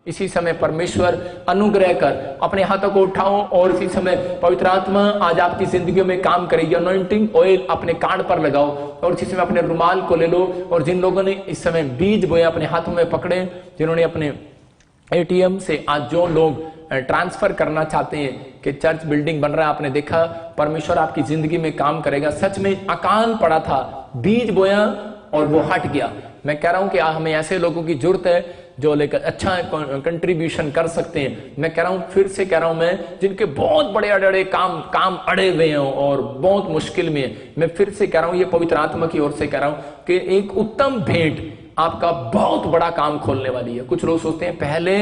इसी समय परमेश्वर अनुग्रह कर अपने हाथों को उठाओ और इसी समय पवित्र आत्मा आज आपकी जिंदगी में काम करेगी। अनॉइंटिंग ऑयल अपने कान पर लगाओ और इसी समय अपने रुमाल को ले लो। और जिन लोगों ने इस समय बीज बोए अपने हाथों में पकड़े, जिन्होंने अपने एटीएम से आज जो लोग ट्रांसफर करना चाहते हैं कि चर्च बिल्डिंग बन रहा है, आपने देखा परमेश्वर आपकी जिंदगी में काम करेगा। सच में अकाल पड़ा था, बीज बोया और वो हट गया। मैं कह रहा हूं कि हमें ऐसे लोगों की जरूरत है जो लेकर अच्छा कंट्रीब्यूशन कर सकते हैं। मैं कह रहा हूं, फिर से कह रहा हूं, मैं जिनके बहुत बड़े अड़े काम अड़े हुए हैं और बहुत मुश्किल में है, मैं फिर से कह रहा हूं, ये पवित्र आत्मा की ओर से कह रहा हूं कि एक उत्तम भेंट आपका बहुत बड़ा काम खोलने वाली है। कुछ लोग सोचते हैं पहले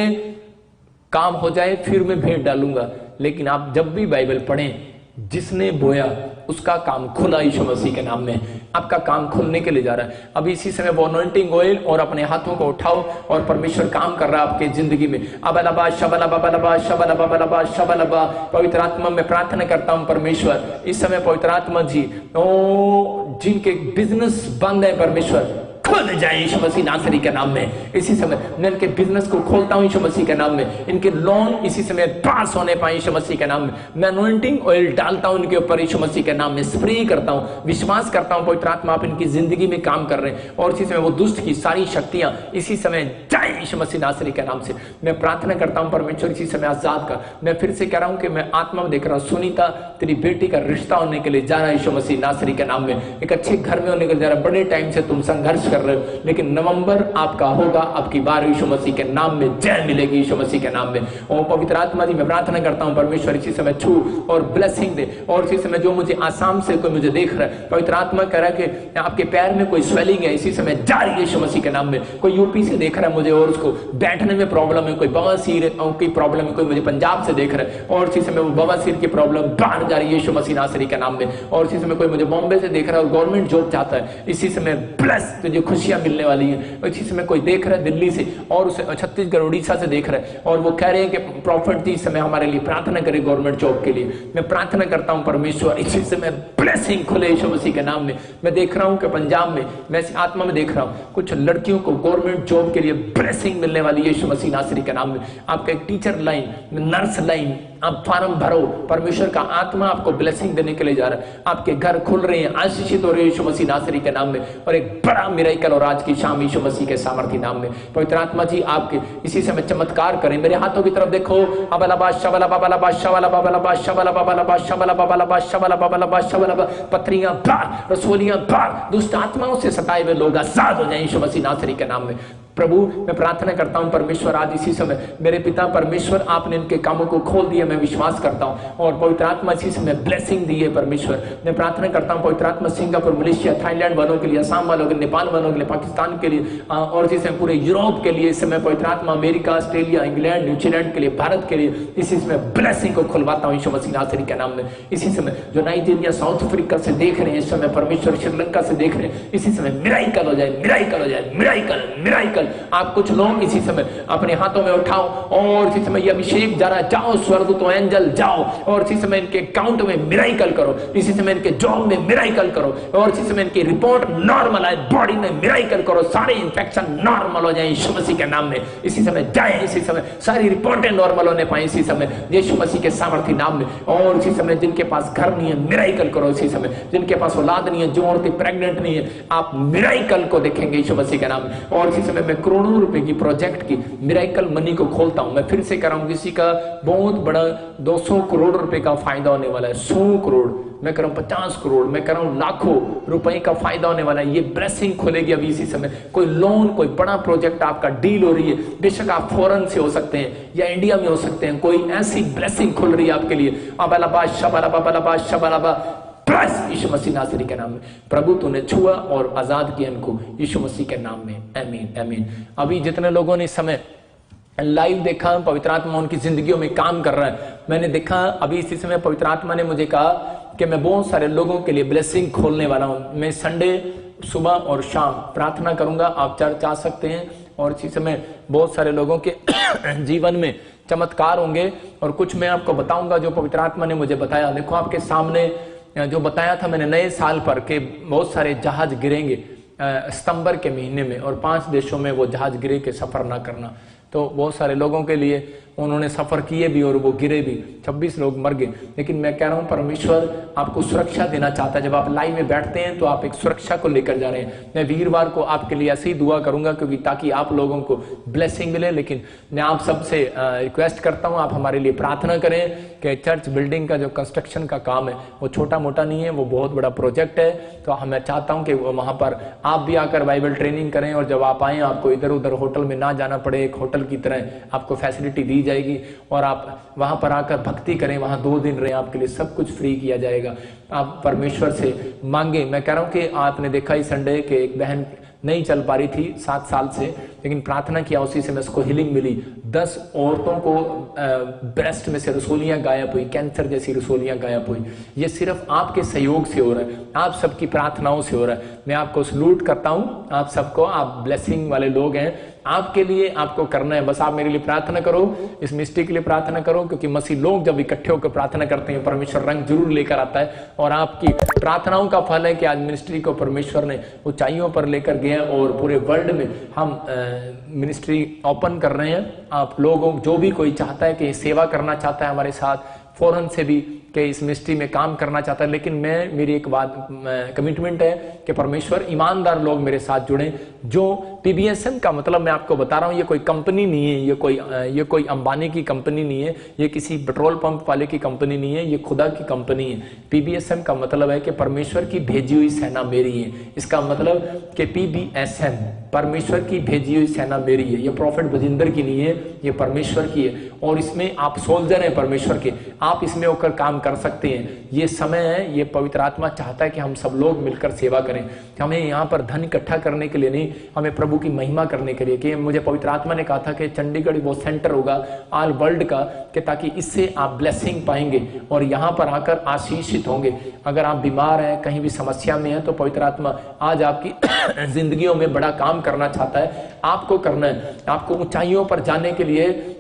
काम हो जाए फिर मैं भेंट डालूंगा, लेकिन आप जब भी बाइबल पढ़ें, जिसने बोया उसका काम खुला यीशु मसीह के नाम में। आपका काम खुलने के लिए जा रहा है। अभी इसी समय वो अनॉइंटिंग ऑयल और अपने हाथों को उठाओ और परमेश्वर काम कर रहा है आपके जिंदगी में। अबलबा शबलबा बलबा शबलबा बलबा शबलबा। पवित्र आत्मा में प्रार्थना करता हूं परमेश्वर, इस समय पवित्र आत्मा जी ओ जिनके बिजनेस बंद है परमेश्वर खुल जाए यीशु मसीह नासरी के नाम में। इसी समय मैं इनके बिजनेस को खोलता हूं यीशु मसीह के नाम में। इनके लोन इसी समय पास होने पाए यीशु मसीह के नाम में। मैं अनॉइंटिंग ऑयल डालता हूं इनके ऊपर यीशु मसीह के नाम में, स्प्रे करता हूं। विश्वास करता हूं पवित्र आत्मा आप इनकी जिंदगी में काम कर रहे हैं और इसी समय वो दुष्ट की सारी शक्तियां इसी समय जाए यीशु मसीह नासरी के नाम से। मैं प्रार्थना करता हूं परमेश्वर इसी समय आजाद कर। मैं फिर से कह रहा हूं कि मैं आत्मा में देख रहा हूं, सुनीता तेरी बेटी का रिश्ता होने के लिए जा रहा है यीशु मसीह नासरी के नाम में। एक अच्छे घर में होने के लिए जा रहा है। बड़े टाइम से तुम संघर्ष कर रहे हो, लेकिन नवंबर आपका होगा, आपकी बार यीशु मसीह के नाम में जय मिलेगी यीशु मसीह के नाम में। और पवित्र आत्मा जी मैं प्रार्थना करता हूं परमेश्वर इसी समय छू और ब्लेसिंग दे। और इसी समय जो मुझे आसाम से कोई मुझे देख रहा है, पवित्र आत्मा कह रहा है कि आपके पैर में कोई स्वेलिंग है, इसी समय जा रही है यीशु मसीह के नाम में। कोई यूपी से देख रहा है मुझे और उसको बैठने में प्रॉब्लम है, कोई बवासीर की प्रॉब्लम है, कोई मुझे पंजाब से देख रहा है और इसी समय वो बवासीर की प्रॉब्लम बाहर जा रही है यीशु मसीह नासरी के नाम में। और इसी समय कोई मुझे बॉम्बे से देख रहा है और गवर्नमेंट जॉब चाहता है, इसी समय ब्लेस तुझे खुशियां मिलने वाली है। इसी समय कोई देख रहा है दिल्ली से और उसे छत्तीसगढ़ उड़ीसा से देख रहा है और वो कह रहे हैं कि प्रॉफिट जी इस समय हमारे लिए प्रार्थना करे गवर्नमेंट जॉब के लिए। मैं प्रार्थना करता हूं परमेश्वर इसी समय ब्लेसिंग खुले यीशु मसीह के नाम में। मैं देख रहा हूं कि पंजाब में, मैं आत्मा में देख रहा हूं कुछ लड़कियों को गवर्नमेंट जॉब के लिए ब्लेसिंग मिलने वाली है यीशु मसीह नासरी के नाम में। आपका एक टीचर लाइन, नर्स लाइन, आप फॉर्म भरो, परमेश्वर का आत्मा आपको ब्लेसिंग देने के लिए जा रहा है। आपके घर खुल रहे हैं, आशीषित हो रहे हैं यीशु मसीह नासरी के नाम में और एक बड़ा मिरेकल और आज की शाम यीशु मसीह के सामर्थ्य नाम में। पवित्र आत्मा जी आपके इसी समय चमत्कार करें। मेरे हाथों की तरफ देखो, अबलबा शबलबा बलबा शबलबा बलबा शबलबा बलबा शबलबा बलबा शबलबा बलबा शबलबा। पत्रियां बाहर, रसोलियां बाहर, दुष्ट आत्माओं से सताए हुए लोग आजाद हो जाएं यीशु मसीह नासरी के नाम में। प्रभु मैं प्रार्थना करता हूं परमेश्वर आज इसी समय मेरे पिता परमेश्वर आपने इनके कामों को खोल दिया, मैं विश्वास करता हूं और पवित्र आत्मा इसी समय ब्लेसिंग दी है परमेश्वर। मैं प्रार्थना करता हूं पवित्र आत्मा सिंगापुर, मलेशिया, थाईलैंड वालों के लिए, असम वालों के लिए, नेपाल वालों के लिए, पाकिस्तान के लिए और इसी समय पूरे यूरोप के लिए इस समय पवित्र आत्मा अमेरिका, ऑस्ट्रेलिया, इंग्लैंड, न्यूजीलैंड के लिए, भारत के लिए इसी समय ब्लेसिंग को खुलवाता हूं यीशु मसीह नासरी के नाम में। इसी समय जो नाइजीरिया, साउथ अफ्रीका से देख रहे हैं इस समय परमेश्वर, श्रीलंका से देख रहे हैं इसी समय मिराइकल हो जाए, मिराइकल हो जाए, मिराइकल मिराइकल। आप कुछ लोग इसी समय अपने हाथों में उठाओ और इसी समय ये अभिषेक जा रहा है, जाओ स्वर्गदूतों एंजल जाओ और इसी समय इनके अकाउंट में मिराइकल करो, इसी समय इनके जॉब में मिराइकल करो और इसी समय इनकी रिपोर्ट नॉर्मल आए, बॉडी में मिराइकल करो, सारे इंफेक्शन नॉर्मल हो जाए यीशु मसीह के नाम में। इसी समय जाए, इसी समय सारी रिपोर्टें नॉर्मल होने पाए इसी समय यीशु मसीह के सामर्थ्य नाम में। और इसी समय जिनके पास घर नहीं है मिराइकल करो, इसी समय जिनके पास औलाद नहीं है, जो औरतें प्रेग्नेंट नहीं है, आप मिराइकल को देखेंगे यीशु मसीह के नाम में। और इसी समय मैं करोड़ों रुपए की प्रोजेक्ट की मिरेकल मनी को खोलता हूं। मैं फिर से कह रहा हूं किसी का बहुत बड़ा 200 करोड़ रुपए का फायदा होने वाला है, 100 करोड़, मैं कह रहा हूं 50 करोड़, मैं कह रहा हूं लाखों रुपए का फायदा होने वाला है। ये ब्लेसिंग खुलेगी अभी इसी समय। कोई लोन, कोई बड़ा प्रोजेक्ट आपका डील हो रही है, बेशक आप फॉरेन से हो सकते हैं या इंडिया में हो सकते हैं, कोई ऐसी ब्लेसिंग खुल रही है आपके लिए। अबलबा शबलबा बलबा शबलबा यीशु मसीह नासरी के नाम में। प्रभु तूने छुआ और आजाद किया इनको यीशु मसीह के नाम में, आमीन आमीन। अभी जितने लोगों ने इस समय लाइव देखा, पवित्र आत्मा उनकी जिंदगियों में काम कर रहा है। मैंने देखा अभी इसी समय पवित्र आत्मा ने मुझे कहा कि मैं बहुत सारे लोगों के लिए ब्लेसिंग खोलने वाला हूं। मैं संडे सुबह और शाम प्रार्थना करूंगा, आप चर्च आ सकते हैं और इसी समय बहुत सारे लोगों के जीवन में चमत्कार होंगे और कुछ मैं आपको बताऊंगा जो पवित्र आत्मा ने मुझे बताया। देखो आपके सामने जो बताया था मैंने नए साल पर कि बहुत सारे जहाज गिरेंगे सितंबर के महीने में और 5 देशों में वो जहाज गिरे के सफर ना करना। तो बहुत सारे लोगों के लिए उन्होंने सफर किए भी और वो गिरे भी, 26 लोग मर गए। लेकिन मैं कह रहा हूं परमेश्वर आपको सुरक्षा देना चाहता है। जब आप लाइव में बैठते हैं तो आप एक सुरक्षा को लेकर जा रहे हैं। मैं वीरवार को आपके लिए ऐसे ही दुआ करूंगा क्योंकि ताकि आप लोगों को ब्लेसिंग मिले। लेकिन मैं आप सबसे रिक्वेस्ट करता हूं, आप हमारे लिए प्रार्थना करें कि चर्च बिल्डिंग का जो कंस्ट्रक्शन का काम है वो छोटा मोटा नहीं है, वो बहुत बड़ा प्रोजेक्ट है। तो मैं चाहता हूं कि वहां पर आप भी आकर बाइबल ट्रेनिंग करें और जब आप आए आपको इधर उधर होटल में ना जाना पड़े, एक होटल की तरह आपको फैसिलिटी दी जाएगी और आप वहां पर आकर भक्ति करें, वहां 2 दिन रहे, आपके लिए सब कुछ फ्री किया जाएगा। आप परमेश्वर से मांगे। मैं कह रहा हूं कि आपने देखा इस संडे के एक बहन नहीं चल पा रही थी 7 साल से, लेकिन प्रार्थना किया उसी से मैं उसको हीलिंग मिली। 10 औरतों को ब्रेस्ट में से रसोलियां गायब हुई, कैंसर जैसी रसोलियां गायब हुई। ये सिर्फ आपके सहयोग से हो रहा है, आप सबकी प्रार्थनाओं से हो रहा है। मैं आपको सलूट करता हूं, आप सबको, आप ब्लेसिंग वाले लोग हैं। आपके लिए आपको करना है, बस आप मेरे लिए प्रार्थना करो, इस मिस्ट्री के लिए प्रार्थना करो, क्योंकि मसीह लोग जब इकट्ठे होकर प्रार्थना करते हैं परमेश्वर रंग जरूर लेकर आता है। और आपकी प्रार्थनाओं का फल है कि आज मिनिस्ट्री को परमेश्वर ने ऊंचाइयों पर लेकर गया और पूरे वर्ल्ड में हम मिनिस्ट्री ओपन कर रहे हैं। आप लोगों जो भी कोई चाहता है कि सेवा करना चाहता है हमारे साथ फौरन से भी कि इस मिनिस्ट्री में काम करना चाहता है, लेकिन मेरी एक बात कमिटमेंट है कि परमेश्वर ईमानदार लोग मेरे साथ जुड़े। जो पीबीएसएम का मतलब मैं आपको बता रहा हूं, ये कोई कंपनी नहीं है, ये कोई अंबानी की कंपनी नहीं है, ये किसी पेट्रोल पंप वाले की कंपनी नहीं है, ये खुदा की कंपनी है। पीबीएसएम का मतलब है कि परमेश्वर की भेजी हुई सेना मेरी है। इसका मतलब कि पीबीएसएम परमेश्वर की भेजी हुई सेना मेरी है। ये प्रॉफिट बजिंदर की नहीं है, ये परमेश्वर की है। और इसमें आप सोल्जर हैं परमेश्वर के, आप इसमें होकर काम कर सकते हैं। ये समय है, ये पवित्र आत्मा चाहता है कि हम सब लोग मिलकर सेवा करें। हमें यहाँ पर धन इकट्ठा करने के लिए नहीं, हमें प्रभु की महिमा करने के लिए। कि मुझे पवित्र आत्मा ने कहा था कि चंडीगढ़ वो सेंटर होगा ऑल वर्ल्ड का, कि ताकि इससे आप ब्लेसिंग पाएंगे और यहाँ पर आकर आशीषित होंगे। अगर आप बीमार हैं, कहीं भी समस्या में है, तो पवित्र आत्मा आज आपकी जिंदगियों में बड़ा काम करना चाहता है। आपको करना है, आपको ऊंचाइयों पर जाने के लिए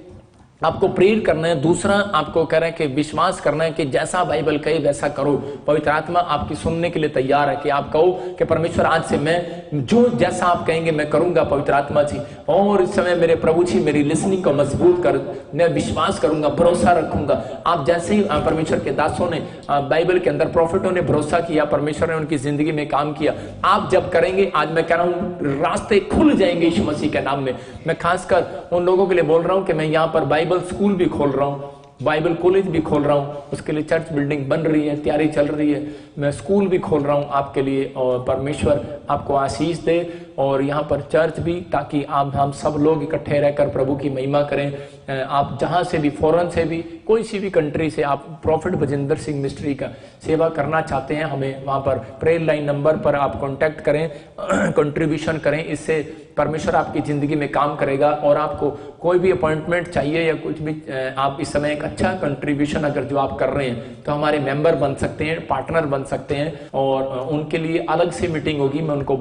आपको प्रेरित करना है। दूसरा आपको कह रहे हैं कि विश्वास करना है कि जैसा बाइबल कहे वैसा करो। पवित्र आत्मा आपकी सुनने के लिए तैयार है कि आप कहो कि परमेश्वर आज से मैं जो जैसा आप कहेंगे मैं करूंगा पवित्र आत्मा जी। और इस समय मेरे प्रभु जी मेरी लिसनिंग को मजबूत कर, मैं विश्वास करूंगा, भरोसा रखूंगा। आप जैसे ही परमेश्वर के दासों ने बाइबल के अंदर प्रॉफिटों ने भरोसा किया, परमेश्वर ने उनकी जिंदगी में काम किया। आप जब करेंगे, आज मैं कह रहा हूं रास्ते खुल जाएंगे यीशु मसीह के नाम में। मैं खासकर उन लोगों के लिए बोल रहा हूं कि मैं यहाँ पर बाइबल स्कूल भी खोल रहा हूं, बाइबल कॉलेज भी खोल रहा हूं, उसके लिए चर्च बिल्डिंग बन रही है, तैयारी चल रही है। मैं स्कूल भी खोल रहा हूं आपके लिए और परमेश्वर आपको आशीष दे। और यहाँ पर चर्च भी, ताकि आप हम सब लोग इकट्ठे रहकर प्रभु की महिमा करें। आप जहाँ से भी, फॉरेन से भी, कोई सी भी कंट्री से आप प्रॉफिट बजिंदर सिंह मिस्ट्री का सेवा करना चाहते हैं, हमें वहाँ पर प्रेयर लाइन नंबर पर आप कॉन्टैक्ट करें, कंट्रीब्यूशन करें। इससे परमेश्वर आपकी जिंदगी में काम करेगा। और आपको कोई भी अपॉइंटमेंट चाहिए या कुछ भी, आप इस समय एक अच्छा कंट्रीब्यूशन अगर जो आप कर रहे हैं तो हमारे मेंबर बन सकते हैं, पार्टनर बन सकते हैं। और उनके लिए अलग से मीटिंग होगी, मैं उनको